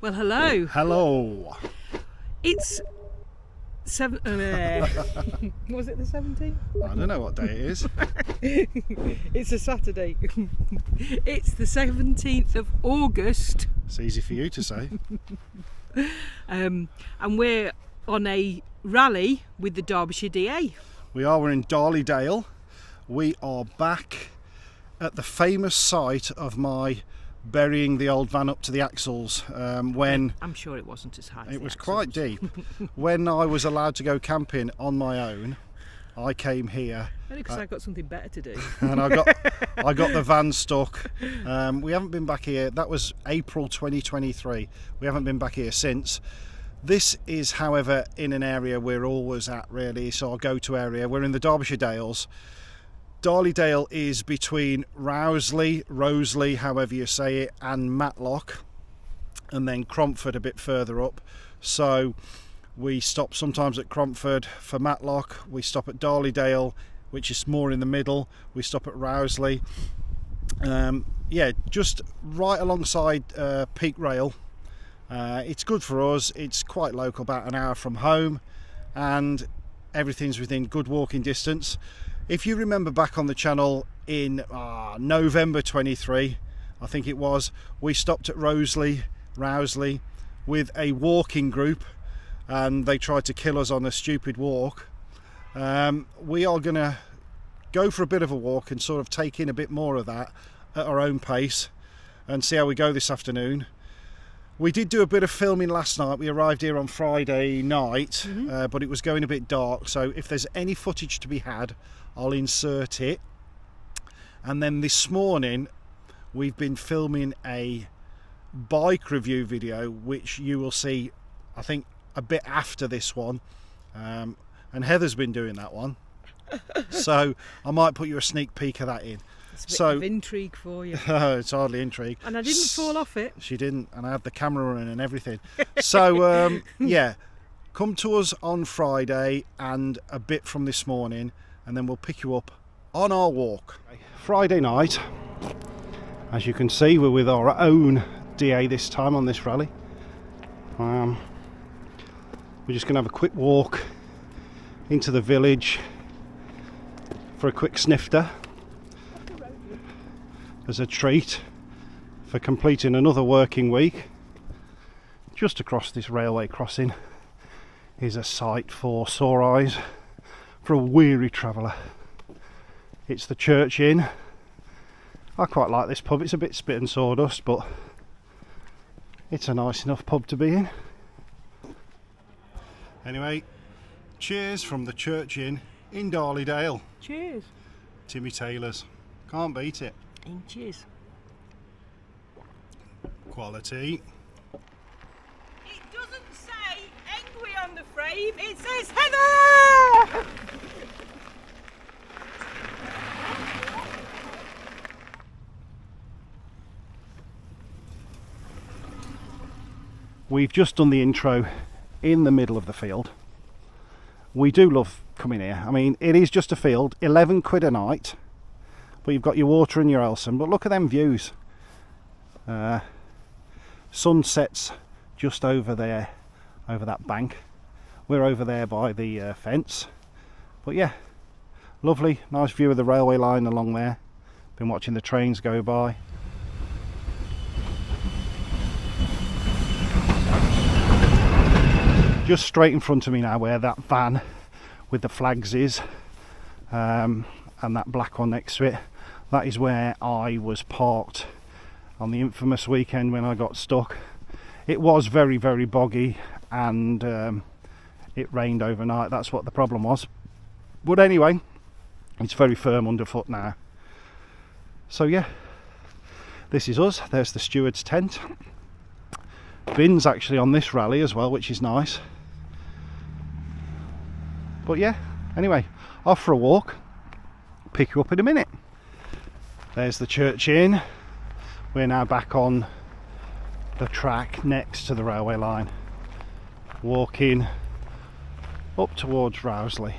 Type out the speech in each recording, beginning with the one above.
Well, hello. Hello. It's was it the 17th? I don't know what day it is. It's a Saturday. It's the 17th of August. It's easy for you to say. And we're on a rally with the Derbyshire D.A. We're in Darley Dale. We are back at the famous site of my burying the old van up to the axles when I'm sure it wasn't as high as it was axles. quite deep. When I was allowed to go camping on my own, I came here. Only because I got something better to do. And I got the van stuck. We haven't been back here. That was April 2023. We haven't been back here since. This is, however, in an area we're always at, really. So our go-to area. We're in the Derbyshire Dales. Darley Dale is between Roseley, however you say it, and Matlock, and then Cromford a bit further up. So we stop sometimes at Cromford for Matlock. We stop at Darley Dale, which is more in the middle. We stop at Roseley. Yeah, just right alongside Peak Rail. It's good for us. It's quite local, about an hour from home, and everything's within good walking distance. If you remember back on the channel in November 23, I think it was, we stopped at Roseley with a walking group, and they tried to kill us on a stupid walk. We are going to go for a bit of a walk and sort of take in a bit more of that at our own pace and see how we go this afternoon. We did do a bit of filming last night. We arrived here on Friday night, but it was going a bit dark, so if there's any footage to be had, I'll insert it. And then this morning we've been filming a bike review video, which you will see, I think, a bit after this one, and Heather's been doing that one. So I might put you a sneak peek of that in. It's a bit of intrigue for you. It's hardly intrigue. And I didn't fall off it. She didn't, and I had the camera running and everything. So yeah, come to us on Friday and a bit from this morning, and then we'll pick you up on our walk. Friday night, as you can see, we're with our own DA this time on this rally. We're just going to have a quick walk into the village for a quick snifter as a treat for completing another working week. Just across this railway crossing is a sight for sore eyes for a weary traveller. It's the Church Inn. I quite like this pub. It's a bit spit and sawdust, but it's a nice enough pub to be in. Anyway, cheers from the Church Inn in Darley Dale. Cheers. Timmy Taylor's. Can't beat it. And cheers. Quality. It doesn't say angry on the frame, it says Heather! We've just done the intro in the middle of the field. We do love coming here. I mean, it is just a field, 11 quid a night, but you've got your water and your Elson. But look at them views. Sunsets just over there, over that bank. We're over there by the fence. But yeah, lovely, nice view of the railway line along there. Been watching the trains go by. Just straight in front of me now, where that van with the flags is, and that black one next to it, that is where I was parked on the infamous weekend when I got stuck. It was very, very boggy, and it rained overnight. That's what the problem was. But anyway, it's very firm underfoot now. So yeah, this is us. There's the steward's tent. Bins actually on this rally as well, which is nice. But yeah, anyway, off for a walk. Pick you up in a minute. There's the Church Inn. We're now back on the track next to the railway line, walking up towards Roseley.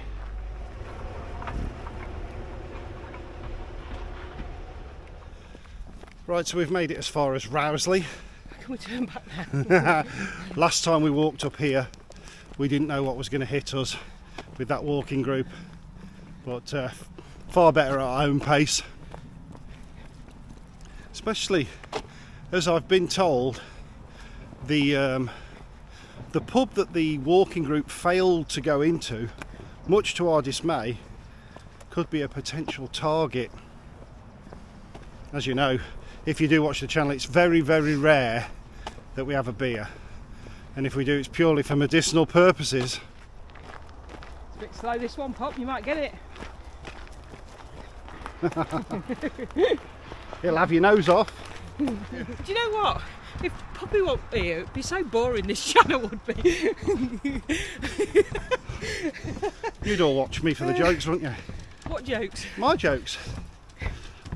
Right, so we've made it as far as Roseley. Can we turn back now? Last time we walked up here, we didn't know what was going to hit us with that walking group, but far better at our own pace. Especially as I've been told, the pub that the walking group failed to go into, much to our dismay, could be a potential target. As you know, if you do watch the channel, it's very, very rare that we have a beer, and if we do, it's purely for medicinal purposes. It's a bit slow this one, Pop, you might get it. It'll have your nose off. Do you know what? If Poppy wasn't here, it'd be so boring, this channel would be. You'd all watch me for the jokes, wouldn't you? What jokes? My jokes.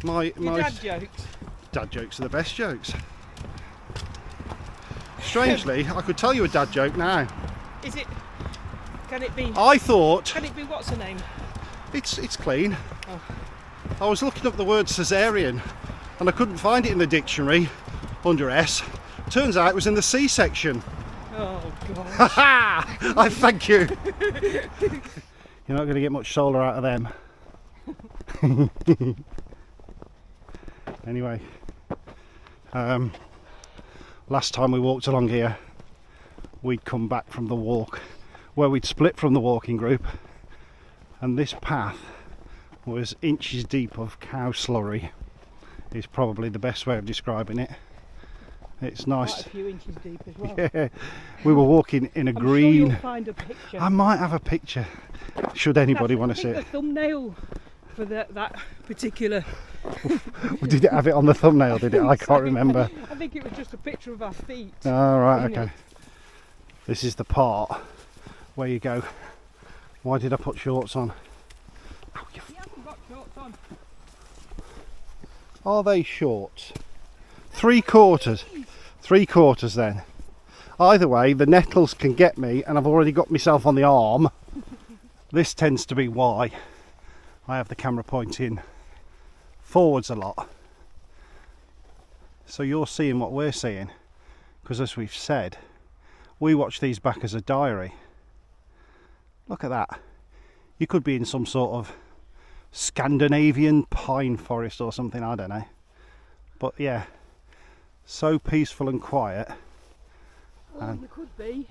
My Dad jokes. Dad jokes are the best jokes. Strangely, I could tell you a dad joke now. Is it? Can it be? I thought Can it be? What's her name? it's clean. Oh. I was looking up the word cesarean and I couldn't find it in the dictionary under S. Turns out it was in the C section. Oh God. Ha! I thank you. You're not going to get much solar out of them. Anyway, last time we walked along here, we'd come back from the walk where we'd split from the walking group, and this path was inches deep of cow slurry. Is probably the best way of describing it. It's nice. Quite a few inches deep as well. Yeah, we were walking in a I'm green. Sure you'll find a picture. I might have a picture. Should anybody want to see the it? thumbnail for that particular. Did it have it on the thumbnail? Did it? I can't remember. I think it was just a picture of our feet. Oh, right, wasn't okay. it? This is the part where you go, why did I put shorts on? Ow, He hasn't got shorts on. are they shorts? 3/4. 3/4 then. Either way, the nettles can get me, and I've already got myself on the arm. This tends to be why I have the camera pointing forwards a lot. So you're seeing what we're seeing, because as we've said, we watch these back as a diary. Look at that. You could be in some sort of Scandinavian pine forest or something, I don't know. But yeah, so peaceful and quiet. Or we could be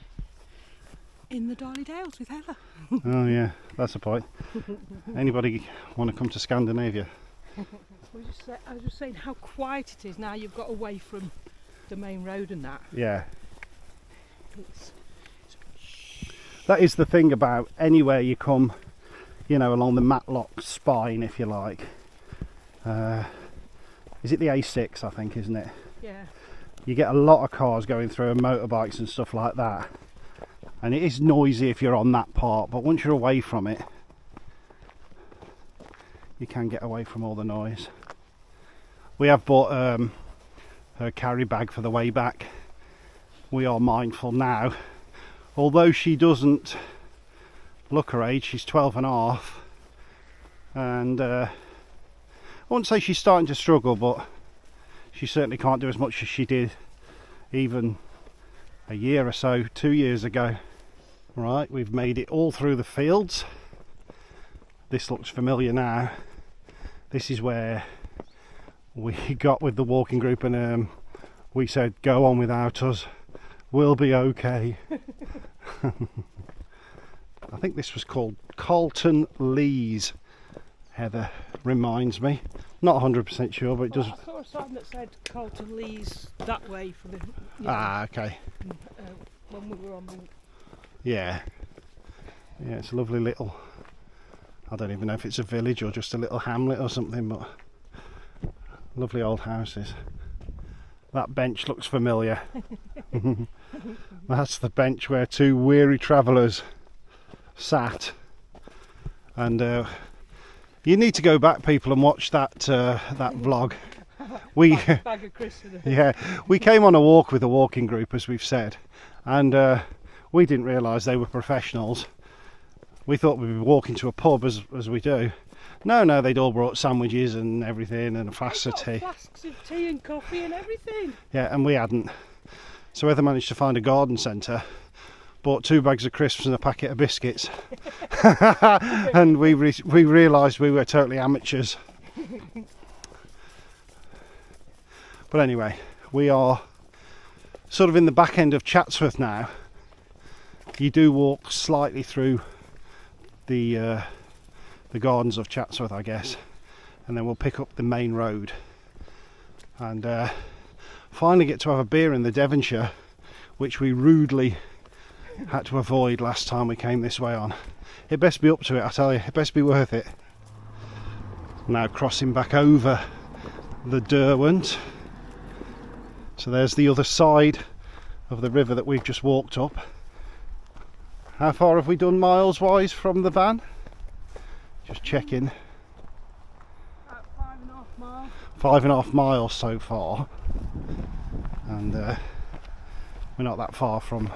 in the Darley Dales with Heather. Oh yeah, that's a point. Anybody want to come to Scandinavia? I was just saying how quiet it is now you've got away from the main road and that. Yeah. It's, That is the thing about anywhere you come, you know, along the Matlock spine, if you like. Is it the A6, I think, isn't it? yeah. You get a lot of cars going through and motorbikes and stuff like that. And it is noisy if you're on that part, but once you're away from it, you can get away from all the noise. We have bought her carry bag for the way back. We are mindful now, although she doesn't look her age, she's 12 and a half, and I wouldn't say she's starting to struggle, but she certainly can't do as much as she did even a year or so, 2 years ago. Right, we've made it all through the fields. This looks familiar now. This is where we got with the walking group, and we said, go on without us, we'll be okay. I think this was called Carlton Lees, Heather reminds me. Not 100% sure, but it does. I saw a sign that said Carlton Lees that way for the. You know, Ah, okay. when we were on the. Yeah. Yeah, it's a lovely little. I don't even know if it's a village or just a little hamlet or something, but lovely old houses. That bench looks familiar. That's the bench where two weary travellers sat. And you need to go back, people, and watch that that vlog. We Bag of crisps. yeah, we came on a walk with a walking group, as we've said, and we didn't realise they were professionals. We thought we'd be walking to a pub as we do. No, they'd all brought sandwiches and everything and a flask of tea. Flasks of tea and coffee and everything. Yeah, and we hadn't. So Heather managed to find a garden centre, bought 2 bags of crisps and a packet of biscuits, and we realised we were totally amateurs. But anyway, we are sort of in the back end of Chatsworth now. You do walk slightly through the gardens of Chatsworth, I guess, and then we'll pick up the main road and finally get to have a beer in the Devonshire, which we rudely had to avoid last time we came this way on. It best be up to it, I tell you, it best be worth it. Now crossing back over the Derwent. So there's the other side of the river that we've just walked up. How far have we done miles wise from the van? Just checking. About 5.5 miles. 5.5 miles so far. And we're not that far from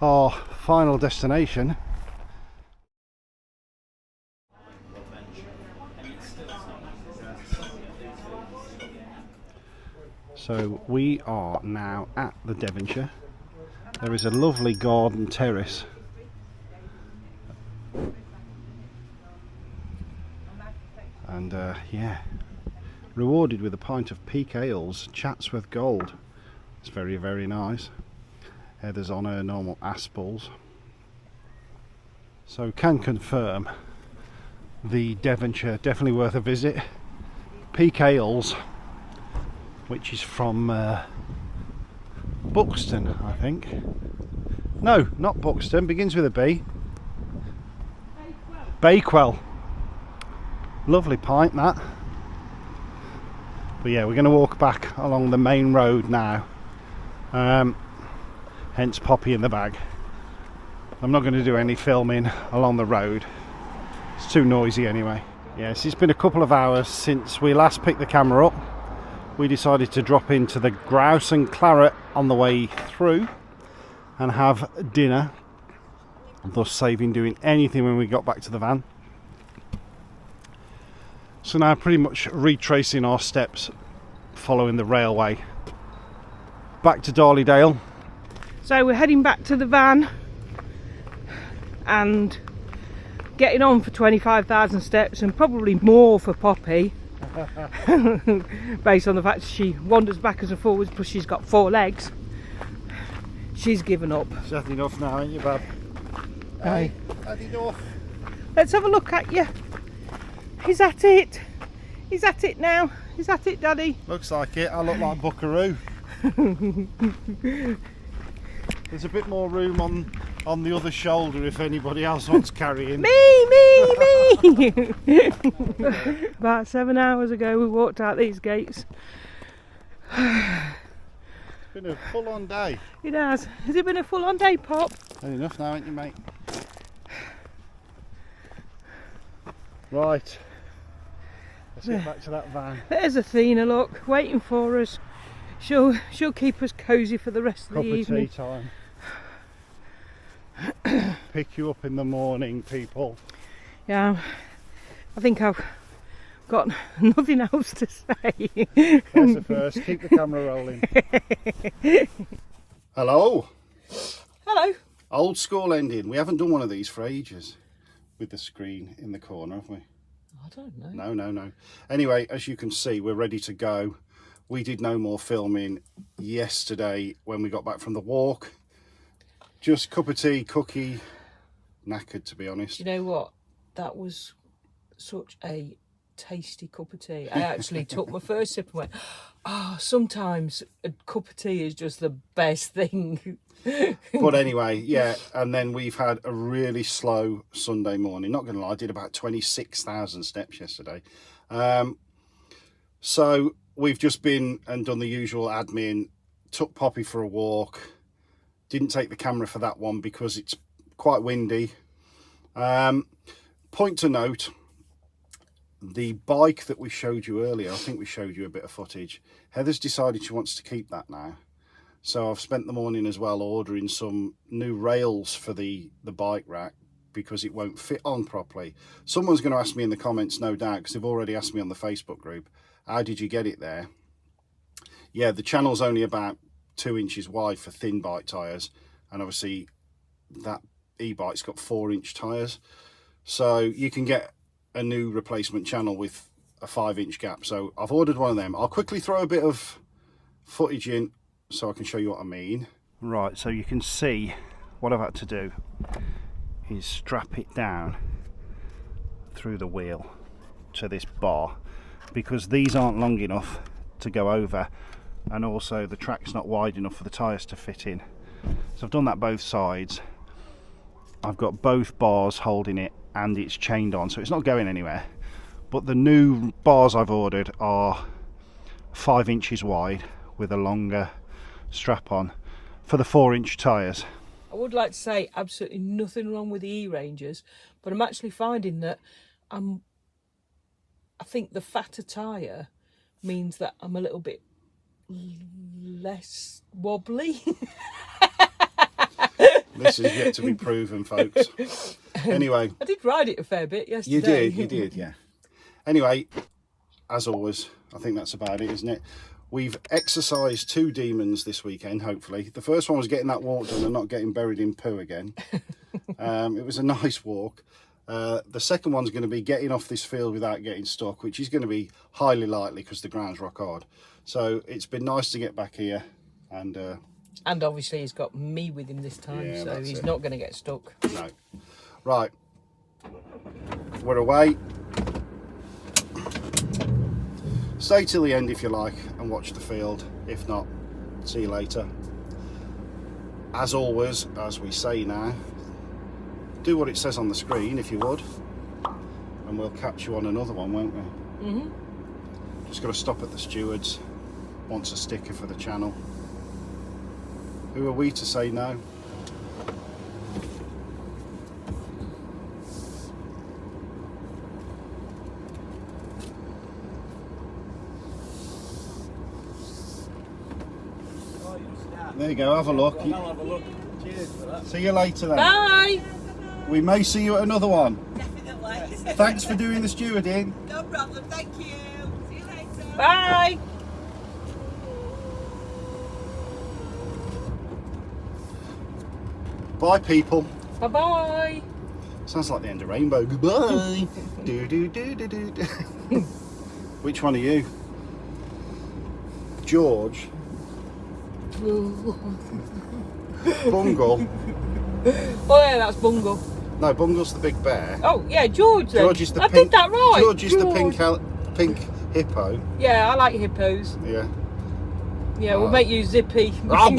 our final destination. So we are now at the Devonshire. There is a lovely garden terrace. And yeah, rewarded with a pint of Peak Ales, Chatsworth Gold. It's very, very nice. Heather's on her normal Aspals. So can confirm the Devonshire, definitely worth a visit. Peak Ales, which is from Buxton, I think. No, not Buxton, begins with a B. Bakewell. Lovely pint, that. But yeah, we're going to walk back along the main road now. Hence Poppy in the bag. I'm not going to do any filming along the road. It's too noisy anyway. Yes, it's been a couple of hours since we last picked the camera up. We decided to drop into the Grouse and Claret on the way through and have dinner, thus saving doing anything when we got back to the van. So now pretty much retracing our steps following the railway back to Darley Dale. So we're heading back to the van and getting on for 25,000 steps and probably more for Poppy. Based on the fact she wanders backwards and forwards, plus she's got 4 legs. She's given up. She's had enough now, ain't you, Bab? Hey, had enough. Let's have a look at you. He's at it. He's at it now. He's at it, Daddy. Looks like it. I look like Buckaroo. There's a bit more room on the other shoulder if anybody else wants carrying. Me. About 7 hours ago we walked out these gates. It's been a full-on day. It has. Has it been a full-on day, Pop? Had enough now, ain't you, mate? Right. Let's get back to that van. There's Athena, look, waiting for us. She'll keep us cosy for the rest of the evening. Cup of tea time. Pick you up in the morning, people. Yeah, I think I've got nothing else to say. There's the first. Keep the camera rolling. Hello. Hello. Old school ending. We haven't done one of these for ages with the screen in the corner, have we? I don't know. No. Anyway, as you can see, we're ready to go. We did no more filming yesterday when we got back from the walk. Just cup of tea, cookie, knackered to be honest. You know what? That was such a tasty cup of tea. I actually took my first sip and went, sometimes a cup of tea is just the best thing. But anyway, yeah, and then we've had a really slow Sunday morning. Not going to lie, I did about 26,000 steps yesterday. So we've just been and done the usual admin, took Poppy for a walk. Didn't take the camera for that one because it's quite windy. Point to note, the bike that we showed you earlier, I think we showed you a bit of footage. Heather's decided she wants to keep that now. So I've spent the morning as well ordering some new rails for the bike rack because it won't fit on properly. Someone's going to ask me in the comments, no doubt, because they've already asked me on the Facebook group, how did you get it there? Yeah, the channel's only about 2 inches wide for thin bike tyres, and obviously that e-bike's got 4-inch tyres, so you can get a new replacement channel with a 5-inch gap. So I've ordered one of them. I'll quickly throw a bit of footage in so I can show you what I mean. Right, so you can see what I've had to do is strap it down through the wheel to this bar, because these aren't long enough to go over, and also the track's not wide enough for the tyres to fit in. So I've done that both sides. I've got both bars holding it and it's chained on, so it's not going anywhere. But the new bars I've ordered are 5 inches wide with a longer strap on for the 4-inch tyres. I would like to say absolutely nothing wrong with the E-Rangers, but I'm actually finding that I think the fatter tyre means that I'm a little bit less wobbly. This is yet to be proven, folks. Anyway, I did ride it a fair bit yesterday. You did, yeah. Anyway, as always, I think that's about it, isn't it? We've exercised 2 demons this weekend, hopefully. The first one was getting that walk done and not getting buried in poo again. It was a nice walk. The second one's going to be getting off this field without getting stuck, which is going to be highly likely because the ground's rock hard. So it's been nice to get back here, and obviously he's got me with him this time, yeah, so he's not going to get stuck. No. Right, we're away. Stay till the end if you like and watch the field. If not, see you later. As always, as we say now, do what it says on the screen if you would, and we'll catch you on another one, won't we? Mm-hmm. Just got to stop at the stewards. Wants a sticker for the channel. Who are we to say no? There you go, have a look. I'll have a look. Cheers for that. See you later then. Bye! We may see you at another one. Definitely. Thanks for doing the stewarding. No problem, thank you. See you later. Bye! Bye, people. Bye-bye! Sounds like the end of Rainbow. Goodbye. do do do do do. do. Which one are you? George. Bungle. Oh yeah, that's Bungle. No, Bungle's the big bear. Oh yeah, George then. George is the I pink. did that right. George is the pink hippo. Yeah, I like hippos. Yeah. Yeah, we'll make you Zippy. Bye.